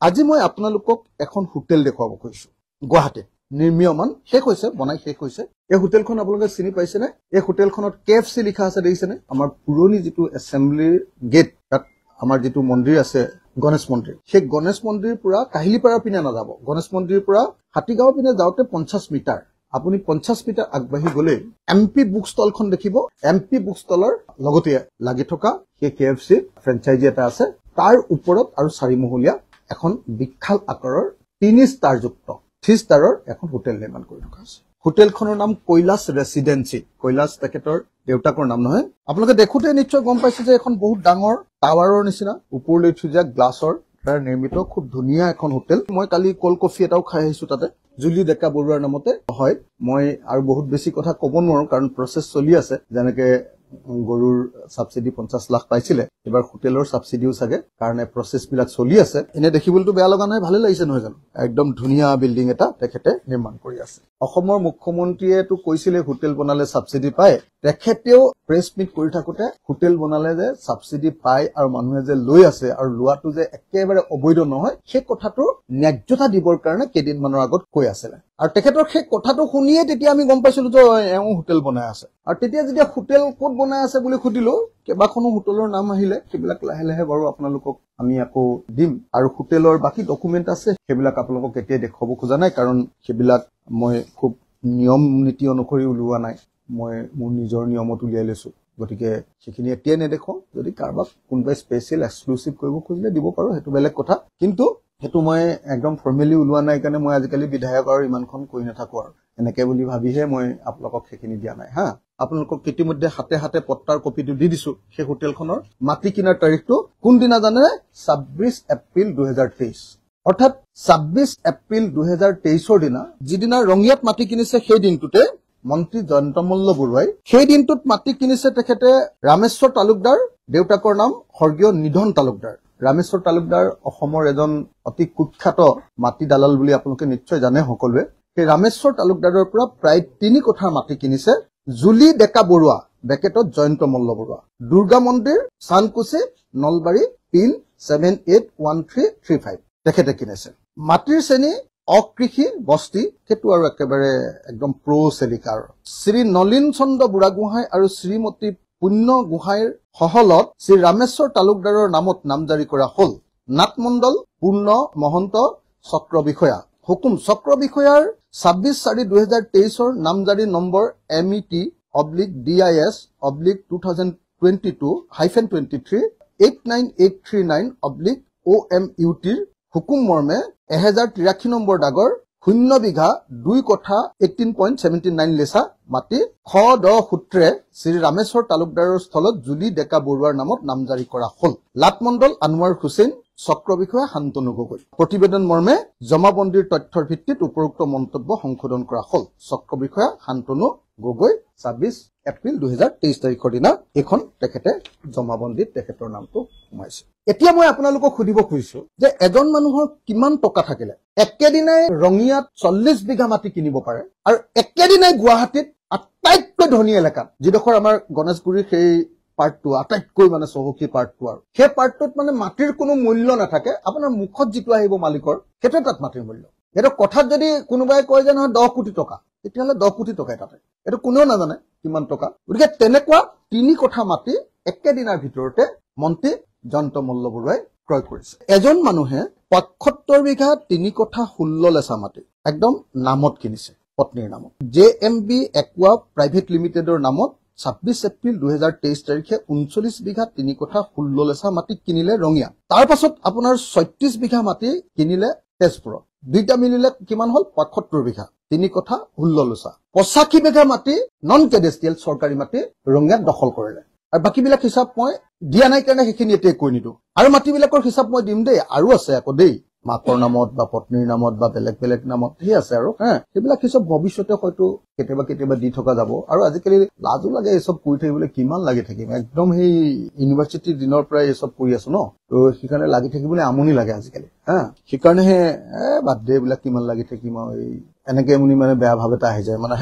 আজি মই আপোনালোকক এখন হোটেল দেখুৱাব কৈছো গুৱাহাটীত নিৰ্মীয়মান শেষ হৈছে বনাই শেষ হৈছে এই হোটেলখন আপোনালোকে চিনি পাইছে নে এই হোটেলখনত KFC লিখা আছে দেখিছে নে আমাৰ পুৰণি যেটো এসেম্বলি গেট তাত আমাৰ যেটো মন্দিৰ আছে গণেশ মন্দিৰ সেই গণেশ মন্দিৰ পুৰা কাহিলিপাৰা পিনে না যাব গণেশ মন্দিৰ পুৰা হাতীগাঁও পিনে যাওতে 50 মিটাৰ আপুনি 50 মিটাৰ আগবাঢ়ি গলে MP বুক ষ্টলখন দেখিব MP বুক ষ্টলৰ লগতে লাগি থকা সেই KFC ফ্ৰেঞ্চাইজি এটা আছে তাৰ ওপৰত আৰু চাৰিমহলীয়া এখন বিখ্যাত আকাৰৰ 3 ষ্টাৰ যুক্ত 3 ষ্টাৰৰ এখন হোটেল নিৰ্মাণ কৰি থকা আছে হোটেলখনৰ নাম কৈলাশ ৰেসিডেন্সি কৈলাশ তেখেতৰ দেউতাকৰ নাম নহয় আপোনালোকে দেখুতে নিশ্চয় গম পাইছে যে এখন বহুত ডাঙৰ টাৱাৰৰ নিচিনা ওপৰলৈ থুজা গ্লাছৰ তাৰ নিৰ্মিত খুব ধুনীয়া এখন হোটেল মই কালি কোল্ড কফি এটাও খাই আহিছো তাতে জুলি ডেকা বৰুৱাৰ নামতে হয় মই আৰু বহুত বেছি কথা ক'ব নোৱাৰো কাৰণ প্ৰসেস চলি আছে যেনেকে গৰুৰ সাবসিডি 50 লাখ পাইছিলে এবাৰ হোটেলৰ সাবসিডিও সাগে কাৰণে প্ৰসেস বিলাক চলি আছে এনে দেখিবলটো বেয়া লগা নাই ভালে লাগিছে নহয় জানো একদম ধুনীয়া বিল্ডিং এটা তেখেতে নিৰ্মাণ কৰি আছে অসমৰ মুখ্যমন্ত্ৰীয়ে তো কৈছিলে হোটেল বনালে সাবসিডি পায় তেখেতেও প্ৰেছ মিট কৰি থাকোতে হোটেল বনালে যে সাবসিডি পায় আৰু মানুহে যে লৈ আছে আৰু লোৱাটো যে একেবাৰে অবৈধ নহয় সেই কথাটো ন্যায্যতা দিবৰ কাৰণে কেদিন মানৰ আগত কৈ আছিল আৰু তেখেতৰ সেই কথাটো শুনিয়ে তেতিয়া আমি গম পাইছিলো যে এওঁ হোটেল বনাই আছে আৰু তেতিয়া যেতিয়া হোটেল ক'ত বনাই আছে বুলি খুদিলো কেবাখনো হোটেলৰ নাম আহিলে সেইবিলাক লাহে লাহে বাৰু আপোনালোকক আমি আকৌ দিম আৰু হোটেলৰ বাকি ডকুমেন্ট আছে সেইবিলাক আপোনালোকক কেতিয়া দেখাব খোজা নাই কাৰণ সেইবিলাক মই খুব নিয়ম নীতি অনুসৰি উলোৱা নাই মই মোৰ নিজৰ নিয়মত উলিয়াই লৈছো গতিকে সেইখিনি এতিয়া নেদেখো যদি কাৰবাক কোনবা স্পেশাল এক্সক্লুসিভ কৰিব খুজিলে দিব পাৰো হেতু বেলেগ কথা কিন্তু হেতু মই একদম ফৰ্মেলি উলোৱা নাই কাৰণে মই আজিকালি বিধায়ক আৰু ইমানখন কৈ নাথাকো আৰু এনেকে বুলি ভাবিহে মই আপোনালোকক সেইখিনি দিয়া নাই হা আপোনালোকক ইতিমধ্যে হাতে হাতে পত্তাৰ কপিটো দি দিছো সেই হোটেলখনৰ মাটি কিনাৰ তাৰিখটো কোন দিনা জানে 26 এপ্ৰিল 2023 অৰ্থাৎ 26 এপ্ৰিল 2023 দিনা যিদিনা ৰঙিয়াত মাটি কিনিছে সেই দিনটোতে মন্ত্ৰী জয়ন্তমল্ল বৰুৱাই সেই দিনটোত মাটি কিনিছে তেখেতে ৰামেশ্বৰ তালুকদাৰ দেউতাকৰ নাম স্বৰ্গীয় নিধন তালুকদাৰ ৰামেশ্বৰ তালুকদাৰ অসমৰ এজন অতি কুখ্যাত মাটি দালাল বুলি আপোনালোকে নিশ্চয় জানে সকলোৱে সেই ৰামেশ্বৰ তালুকদাৰৰ পৰা প্ৰায় 3 কোঠাৰ মাটি কিনিছে জুলি ডেকা বৰুৱা বেকেটত জয়ন্তমল্ল বৰুৱা দুৰ্গা মন্দিৰ সানকুছি নলবাৰী পিন 781335 তেখেতে কিনিছে মাটিৰ শ্ৰেণী অকৃষি বস্তি হেতু আৰু একেবাৰে একদম প্ৰ সেলিকাৰ শ্ৰী নলিন চন্দ্ৰ বুঢ়াগোহাঁই আৰু শ্ৰীমতী পুণ্য গোহাঁইৰ সহলত শ্ৰী ৰামেশ্বৰ তালুকদাৰৰ নামত নামজাৰি কৰা হল নাটমণ্ডল পূৰ্ণ মহন্ত চক্ৰ বিষয়া হুকুম চক্ৰ বিষয়াৰ 26/4/2023 নামজাৰি নম্বৰ MET/DIS/2022-23 89839/OMUT হুকুম মৰ্মে 1083 নম্বৰ ডাগৰ 0 বিঘা 2 কঠা 18.79 লেচা মাটি খ দ সূত্ৰে শ্ৰী ৰামেশ্বৰ তালুকদাৰৰ স্থলত জুলি ডেকা বৰুৱাৰ নামত নামজাৰি কৰা হল লাটমণ্ডল আনোৱাৰ হুছেইন চক্ৰ বিষয়া শান্তনু গগৈ প্ৰতিবেদন মৰ্মে জমাবন্দীৰ তথ্যৰ ভিত্তিত উপৰোক্ত মন্তব্য সংশোধন কৰা হল চক্ৰ বিষয়া শান্তনু গগৈ 26 এপ্ৰিল 2023 তাৰিখৰ দিনা এখন তেখেতে জমাবন্দীত তেখেতৰ নামটো সোমাইছে এতিয়া মই আপোনালোকক খুদিব খুজিছো যে এজন মানুহৰ কিমান টকা থাকিলে একেদিনাই ৰঙিয়াত 40 বিঘা মাটি কিনিব পাৰে আৰু একেদিনাই গুৱাহাটীত আটাইতকৈ ধনী এলেকাত যিডখৰ আমাৰ গণেশগুৰিৰ সেই পাৰ্টটো আটাইতকৈ মানে চহকী পাৰ্টটো আৰু সেই পাৰ্টটোত মানে মাটিৰ কোনো মূল্য নাথাকে আপোনাৰ মুখত যিটো আহিব মালিকৰ সেইটো তাত মাটিৰ মূল্য এটা কথাত যদি কোনোবাই কয় যে নহয় 10 কোটি টকা তেতিয়াহলে 10 কোটি টকা তাতে এটো কোনেও নাজানে কিমান টকা গতিকে তেনেকুৱা 3 কোঠা মাটি একেদিনাৰ ভিতৰতে মন্ত্ৰী জয়ন্তমল্ল বৰুৱাই ক্ৰয় কৰিছে এজন মানুহে 75 বিঘা 3 কোঠা 16 লেচা মাটি একদম নামত কিনিছে পত্নীৰ নামত JMB একোৱা প্ৰাইভেট লিমিটেডৰ নামত 26 এপ্ৰিল 2023 তাৰিখে 39 বিঘা 3 কোঠা 16 লেচা মাটি কিনিলে ৰঙিয়া তাৰ পাছত আপোনাৰ 36 বিঘা মাটি কিনিলে তেজপুৰত দুইটা মিলিলে কিমান হল 75 বিঘা 3 কোঠা 16 লেচা 85 বিঘা মাটি নন কেডেষ্ট্ৰিয়েল চৰকাৰী মাটি ৰঙিয়াত দখল কৰিলে আৰু বাকিবিলাক হিচাপ মই দিয়া নাই কাৰণে সেইখিনি এতে কৈ নিদো আৰু মাটিবিলাকৰ হিচাপ মই দিম দেই আৰু আছে আকৌ দেই মাকৰ নামত বা পত্নীৰ নামত বা বেলেগ বেলেগ নামত হে আছে আৰু সেইবিলাক হিচাপ ভৱিষ্যতে হয়তো কেতিয়াবা দি থকা যাব আৰু আজিকালি লাজু লাগে এই সব কৰি থাকিবলৈ কিমান লাগি থাকিম একদম সেই ইউনিভাৰ্চিটিৰ দিনৰ পৰাই এই সব কৰি আছো ন তো সেইকাৰণে লাগি থাকিবলৈ আমনি লাগে আজিকালি সেইকাৰণে বাদ দে এইবিলাক কিমান লাগি থাকিম আৰু এই এনেকে মুনি মানে বেয়া ভাৱ এটা আহি যায় মানে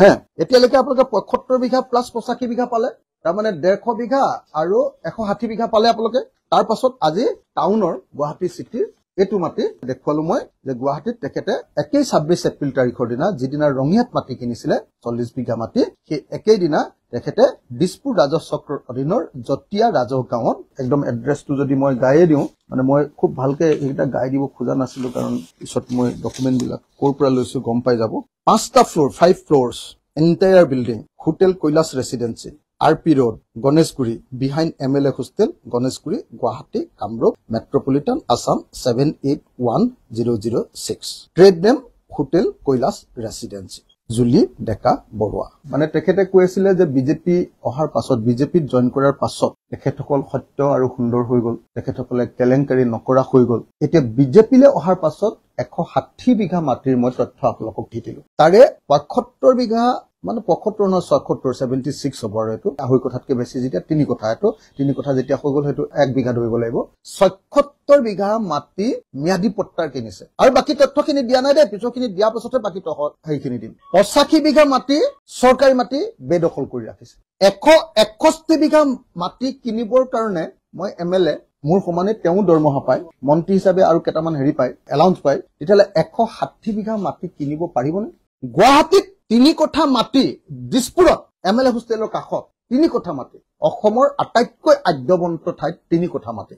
এতিয়ালৈকে আপোনালোকে 75 বিঘা প্লাস 85 বিঘা পালে তাৰ মানে 150 বিঘা আৰু 160 বিঘা পালে আপোনালোকে তাৰ পাছত আজি টাউনৰ গুৱাহাটী চিটিৰ এইটো মাটি দেখুৱালো মই যে গুৱাহাটীত তেখেতে একেই 26 এপ্ৰিল তাৰিখৰ দিনা যিদিনা ৰঙিয়াত মাটি কিনিছিলে 40 বিঘা মাটি সেই একেই দিনা তেখেতে দিছপুৰ ৰাজহ চক্ৰৰ অধীনৰ জতিয়া ৰাজহ গাঁৱত একদম এড্ৰেছটো যদি মই গায়ে দিওঁ মানে মই খুব ভালকে এইটা গাই দিব খোজা নাছিলো কাৰণ পিছত মই ডকুমেন্ট বিলাক ক'ৰ পৰা লৈছো গম পাই যাব 5টা floor 5 floors entire building hotel Kailash residency RP Road, Ganeshguri, behind MLA Hostel, Ganeshguri, Guwahati, Kamrup, Metropolitan, Assam 781006. Trade name Hotel Koilash Residency. Julie Deka Borua. মানে তেখেতে কৈছিলে যে বিজেপি অহাৰ পাছত বিজেপিত জয়েন কৰাৰ পাছত তেখেতসকল সত্য আৰু সুন্দৰ হৈ গল তেখেতসকলে কেলেংকাৰী নকৰা হৈ গল এতিয়া বিজেপিলে অহাৰ পাছত 160 বিঘা মাটিৰ মই তথ্য আপোনালোকক দি দিলো তাৰে 75 বিঘা মানে 75 না 76 76 হ'ব আৰু এটো আহৈ কথাতকে বেছি যেতিয়া তিনি কথা এটো তিনি কথা যেতিয়া হৈ গল হেতু 1 বিঘা ধৰিব লাগিব 76 বিঘা মাটি মিয়াদি পট্টাৰ কিনিছে আৰু বাকি তথ্যখিনি দিয়া নাই দে পিছখিনি দিয়া পাছতে বাকি তথ্য হেইখিনি দিম 85 বিঘা মাটি সৰকাৰি মাটি বেদখল কৰি ৰাখিছে 161 বিঘা মাটি কিনিবৰ কাৰণে মই MLA মোৰ সমানে তেওঁ দৰমহা পায় মন্ত্ৰী হিচাপে আৰু কেটামান হেৰি পায় এলাউন্স পায় তেতিয়ালে 160 বিঘা মাটি কিনিব পাৰিবনে গুৱাহাটীত 3 কোঠা মাটি দিছপুৰত MLA হোষ্টেলৰ কাষত 3 কোঠা মাটি অসমৰ আটাইতকৈ আদ্যবন্ত ঠাইত 3 কোঠা মাটি